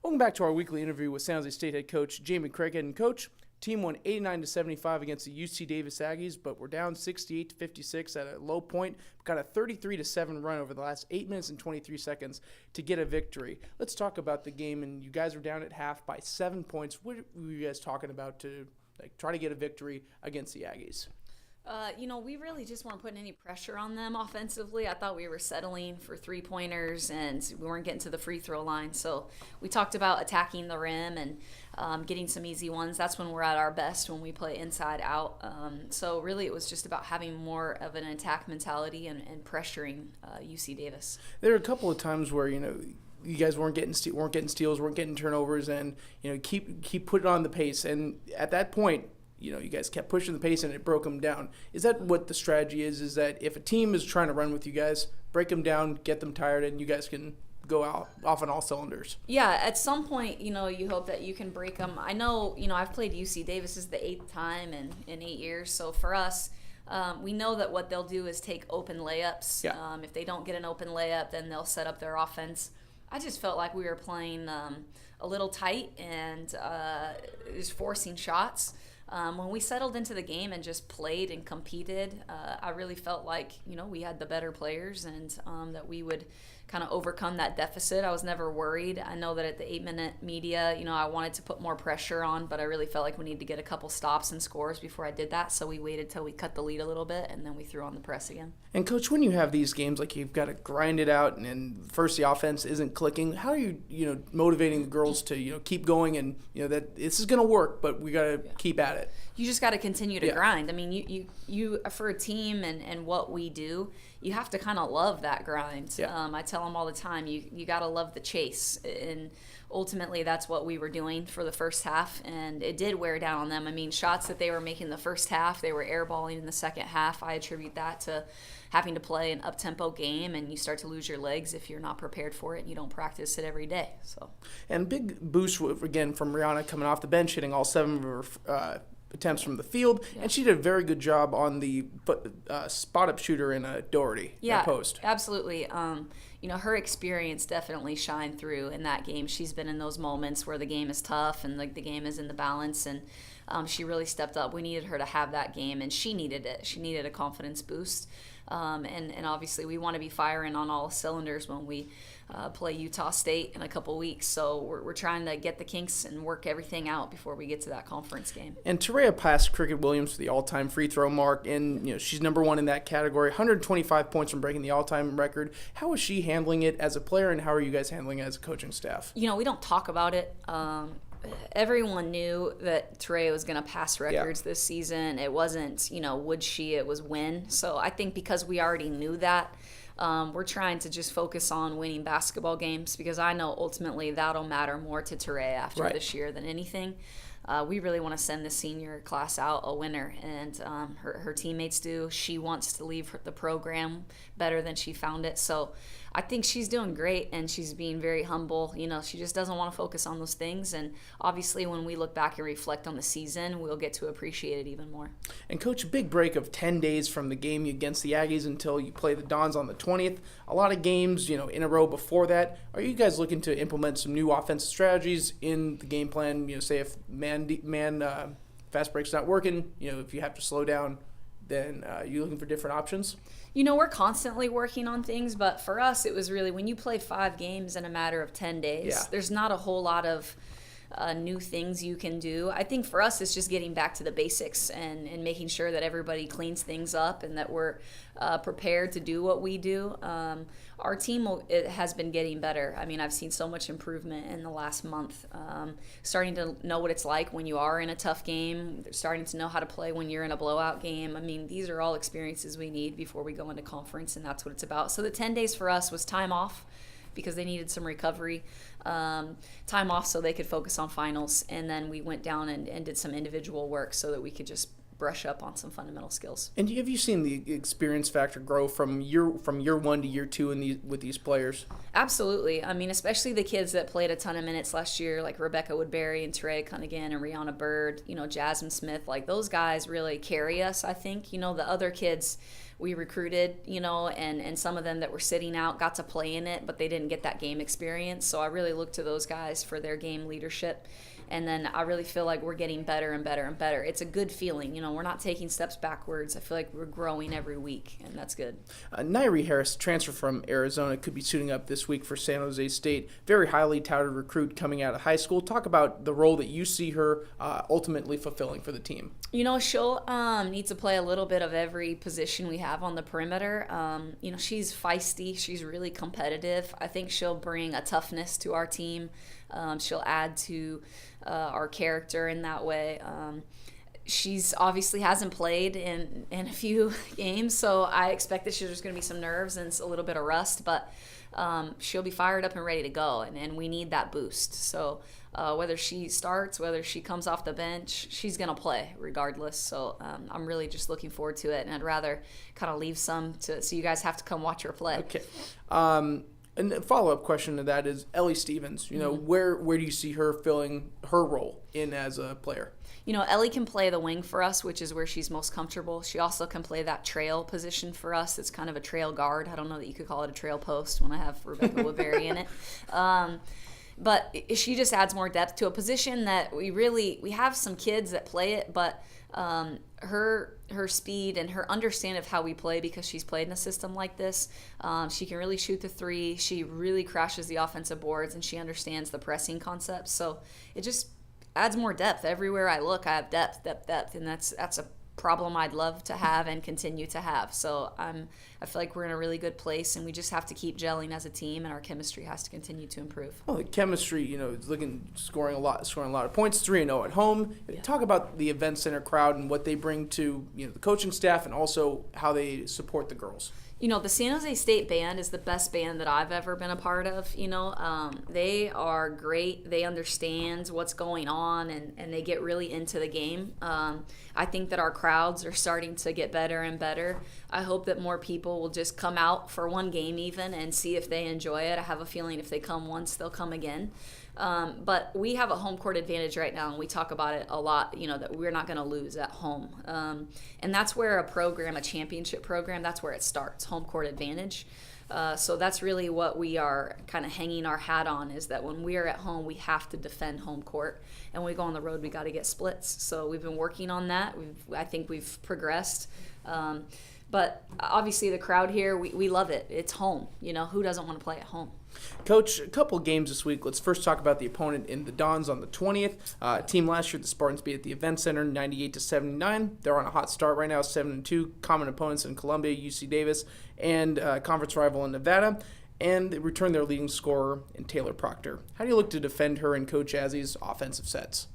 Welcome back to our weekly interview with San Jose State head coach Jamie Craighead. And coach, team won 89-75 against the UC Davis Aggies, but we're down 68-56 at a low point. We've got a 33-7 run over the last 8 minutes and 23 seconds to get a victory. Let's talk about the game. And you guys were down at half by 7 points. What were you guys talking about to try to get a victory against the Aggies? We really just weren't putting any pressure on them offensively. I thought we were settling for three-pointers, and we weren't getting to the free throw line. So we talked about attacking the rim and getting some easy ones. That's when we're at our best, when we play inside out. So really it was just about having more of an attack mentality and pressuring UC Davis. There were a couple of times where, you guys weren't getting steals, weren't getting turnovers, and keep putting on the pace. And at that point, you guys kept pushing the pace and it broke them down. Is that what the strategy is? Is that if a team is trying to run with you guys, break them down, get them tired, and you guys can go out off on all cylinders? Yeah, at some point, you hope that you can break them. I know, I've played UC Davis. This is the 8th time in 8 years. So for us, we know that what they'll do is take open layups. Yeah. If they don't get an open layup, then they'll set up their offense. I just felt like we were playing a little tight and just forcing shots. When we settled into the game and just played and competed, I really felt like, we had the better players and that we would kind of overcome that deficit. I was never worried. I know that at the 8-minute media, I wanted to put more pressure on, but I really felt like we needed to get a couple stops and scores before I did that. So we waited till we cut the lead a little bit, and then we threw on the press again. And Coach, when you have these games, like you've got to grind it out, and first the offense isn't clicking, how are you, motivating the girls to, keep going and, that this is going to work, but we got to keep at it? You just got to continue to grind. I mean, you for a team and what we do, you have to kind of love that grind. Yeah. I tell them all the time, you got to love the chase. And ultimately, that's what we were doing for the first half, and it did wear down on them. I mean, shots that they were making the first half, they were airballing in the second half. I attribute that to having to play an up-tempo game, and you start to lose your legs if you're not prepared for it and you don't practice it every day. So. And big boost, again, from Rihanna coming off the bench, hitting all 7 of her attempts from the field, and she did a very good job on the spot-up shooter in Doherty post. Absolutely. Her experience definitely shined through in that game. She's been in those moments where the game is tough and the game is in the balance, and she really stepped up. We needed her to have that game, and she needed it. She needed a confidence boost. And obviously we want to be firing on all cylinders when we play Utah State in a couple weeks. So we're trying to get the kinks and work everything out before we get to that conference game. And Terea passed Cricket Williams for the all-time free throw mark, and she's number 1 in that category, 125 points from breaking the all-time record. How is she handling it as a player, and how are you guys handling it as a coaching staff? We don't talk about it. Everyone knew that Terea was going to pass records this season. It wasn't, would she, it was when. So I think because we already knew that, we're trying to just focus on winning basketball games, because I know ultimately that'll matter more to Terea after this year than anything. We really want to send the senior class out a winner, and her teammates do. She wants to leave the program better than she found it. So I think she's doing great, and she's being very humble. She just doesn't want to focus on those things. And obviously when we look back and reflect on the season, we'll get to appreciate it even more. And Coach, a big break of 10 days from the game against the Aggies until you play the Dons on the 20th. A lot of games, in a row before that. Are you guys looking to implement some new offensive strategies in the game plan? Say if man fast break's not working, if you have to slow down, then you looking for different options? We're constantly working on things, but for us, it was really when you play 5 games in a matter of 10 days, there's not a whole lot of new things you can do. I think for us, it's just getting back to the basics and making sure that everybody cleans things up and that we're prepared to do what we do. Our team has been getting better. I mean, I've seen so much improvement in the last month. Starting to know what it's like when you are in a tough game. They're starting to know how to play when you're in a blowout game. I mean, these are all experiences we need before we go into conference, and that's what it's about. So the 10 days for us was time off, because they needed some recovery, time off so they could focus on finals. And then we went down and did some individual work so that we could just brush up on some fundamental skills. And have you seen the experience factor grow from year 1 to year 2 with these players? Absolutely. I mean, especially the kids that played a ton of minutes last year, like Rebecca Woodbury and Terea Cunningham and Rihanna Bird, Jasmine Smith. Like, those guys really carry us, I think. The other kids, we recruited, and some of them that were sitting out got to play in it, but they didn't get that game experience. So I really look to those guys for their game leadership. And then I really feel like we're getting better and better and better. It's a good feeling. We're not taking steps backwards. I feel like we're growing every week, and that's good. Nairi Harris, transfer from Arizona, could be suiting up this week for San Jose State. Very highly touted recruit coming out of high school. Talk about the role that you see her ultimately fulfilling for the team. She'll need to play a little bit of every position we have on the perimeter. She's feisty. She's really competitive. I think she'll bring a toughness to our team. She'll add to our character in that way. She's obviously hasn't played in a few games, so I expect that there's going to be some nerves and a little bit of rust, but she'll be fired up and ready to go, and we need that boost. So whether she starts, whether she comes off the bench, she's going to play regardless. So I'm really just looking forward to it, and I'd rather kind of leave some so you guys have to come watch her play. Okay. And a follow-up question to that is Ellie Stevens. Where do you see her filling her role in as a player? Ellie can play the wing for us, which is where she's most comfortable. She also can play that trail position for us. It's kind of a trail guard. I don't know that you could call it a trail post when I have Rebecca Woodbury in it. But she just adds more depth to a position that we have some kids that play it, but her speed and her understanding of how we play, because she's played in a system like this, she can really shoot the three. She really crashes the offensive boards, and she understands the pressing concepts. So it just adds more depth. Everywhere I look, I have depth, and that's a problem I'd love to have and continue to have. So I feel like we're in a really good place, and we just have to keep gelling as a team, and our chemistry has to continue to improve. Well, the chemistry, is scoring a lot of points, 3-0 at home. Yeah. Talk about the Event Center crowd and what they bring to the coaching staff, and also how they support the girls. The San Jose State band is the best band that I've ever been a part of. They are great. They understand what's going on, and they get really into the game. I think that our crowds are starting to get better and better. I hope that more people will just come out for one game even and see if they enjoy it. I have a feeling if they come once, they'll come again. But we have a home court advantage right now, and we talk about it a lot, that we're not going to lose at home. And that's where a championship program, that's where it starts, home court advantage. So that's really what we are kind of hanging our hat on, is that when we are at home, we have to defend home court. And when we go on the road, we got to get splits. So we've been working on that. I think we've progressed. But obviously the crowd here, we love it. It's home. Who doesn't want to play at home? Coach, a couple games this week. Let's first talk about the opponent in the Dons on the 20th. Team last year, the Spartans beat at the Event Center 98-79. They're on a hot start right now, 7-2. Common opponents in Columbia, UC Davis, and conference rival in Nevada. And they return their leading scorer in Taylor Proctor. How do you look to defend her and Coach Azzi's offensive sets?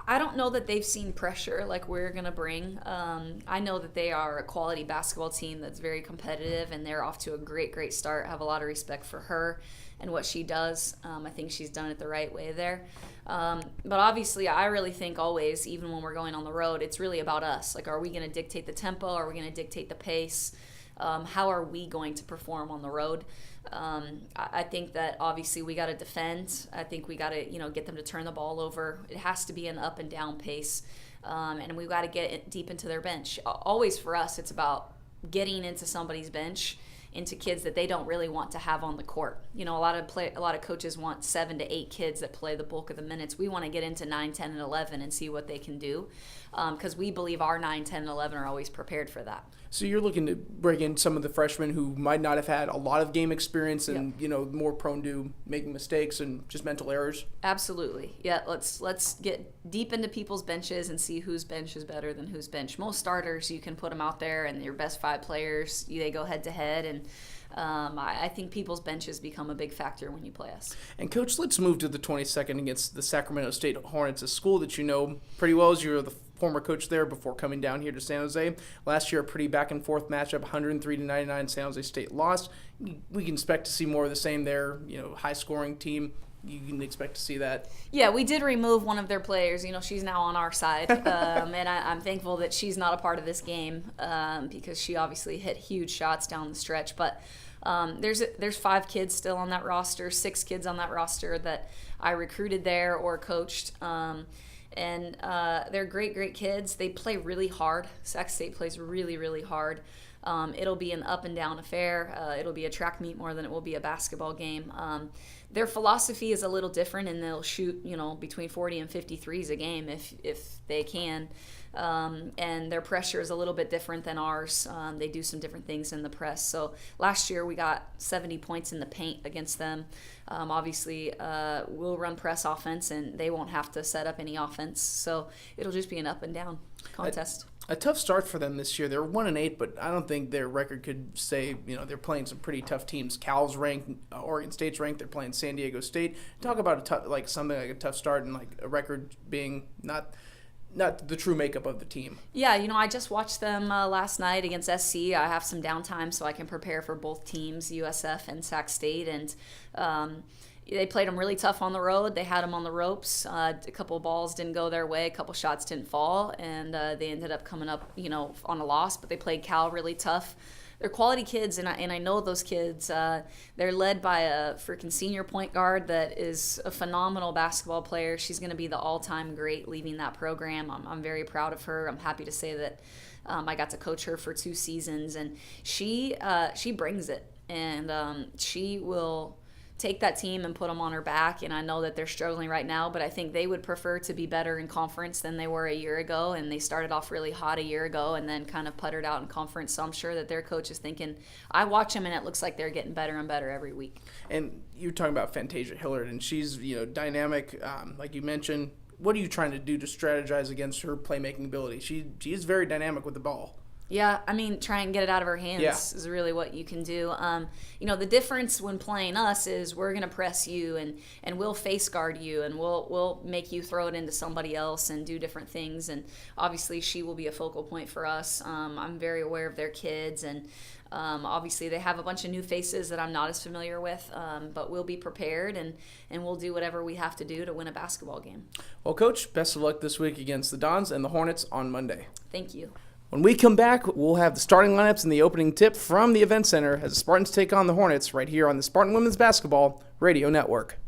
I don't know that they've seen pressure like we're going to bring. I know that they are a quality basketball team that's very competitive, and they're off to a great start. I have a lot of respect for her and what she does. I think she's done it the right way there. But obviously, I really think always, even when we're going on the road, it's really about us. Like, are we going to dictate the tempo? Are we going to dictate the pace? How are we going to perform on the road? I think that obviously we got to defend. I think we got to get them to turn the ball over. It has to be an up and down pace, and we got to get deep into their bench. Always for us, it's about getting into somebody's bench, into kids that they don't really want to have on the court. A lot of coaches want 7 to 8 kids that play the bulk of the minutes. We want to get into 9, 10, and 11 and see what they can do, because we believe our 9, 10, and 11 are always prepared for that. So you're looking to bring in some of the freshmen who might not have had a lot of game experience and more prone to making mistakes and just mental errors. Absolutely, yeah. Let's get deep into people's benches and see whose bench is better than whose bench. Most starters, you can put them out there, and your best 5 players, they go head to head, and I think people's benches become a big factor when you play us. And Coach, let's move to the 22nd against the Sacramento State Hornets, a school that you know pretty well as you're the former coach there before coming down here to San Jose. Last year, a pretty back-and-forth matchup, 103-99, San Jose State lost. We can expect to see more of the same there, high-scoring team. You can expect to see that. Yeah, we did remove one of their players. She's now on our side. And I'm thankful that she's not a part of this game because she obviously hit huge shots down the stretch. But there's 5 kids still on that roster, 6 kids on that roster that I recruited there or coached. and they're great kids. They play really hard. Sac State plays really, really hard. It'll be an up and down affair. It'll be a track meet more than it will be a basketball game. Their philosophy is a little different, and they'll shoot, between 40 and 50 threes a game if they can. And their pressure is a little bit different than ours. They do some different things in the press. So last year we got 70 points in the paint against them. Obviously, we'll run press offense, and they won't have to set up any offense. So it'll just be an up and down contest. A tough start for them this year. They're 1-8, but I don't think their record could say, they're playing some pretty tough teams. Cal's ranked, Oregon State's ranked. They're playing San Diego State. Talk about something like a tough start and like a record being not the true makeup of the team. Yeah, I just watched them last night against SC. I have some downtime so I can prepare for both teams, USF and Sac State, and they played them really tough on the road. They had them on the ropes. A couple of balls didn't go their way. A couple shots didn't fall, and they ended up coming up, on a loss. But they played Cal really tough. They're quality kids, and I know those kids. They're led by a freaking senior point guard that is a phenomenal basketball player. She's going to be the all-time great leading that program. I'm very proud of her. I'm happy to say that I got to coach her for 2 seasons, and she brings it, and she will take that team and put them on her back. And I know that they're struggling right now, but I think they would prefer to be better in conference than they were a year ago. And they started off really hot a year ago and then kind of puttered out in conference. So I'm sure that their coach is thinking, I watch them and it looks like they're getting better and better every week. And you're talking about Fantasia Hillard, and she's, dynamic, like you mentioned. What are you trying to do to strategize against her playmaking ability? She is very dynamic with the ball. Yeah, try and get it out of her hands is really what you can do. The difference when playing us is we're going to press you and we'll face guard you and we'll make you throw it into somebody else and do different things. And obviously she will be a focal point for us. I'm very aware of their kids, and obviously they have a bunch of new faces that I'm not as familiar with, but we'll be prepared and we'll do whatever we have to do to win a basketball game. Well, Coach, best of luck this week against the Dons and the Hornets on Monday. Thank you. When we come back, we'll have the starting lineups and the opening tip from the Event Center as the Spartans take on the Hornets right here on the Spartan Women's Basketball Radio Network.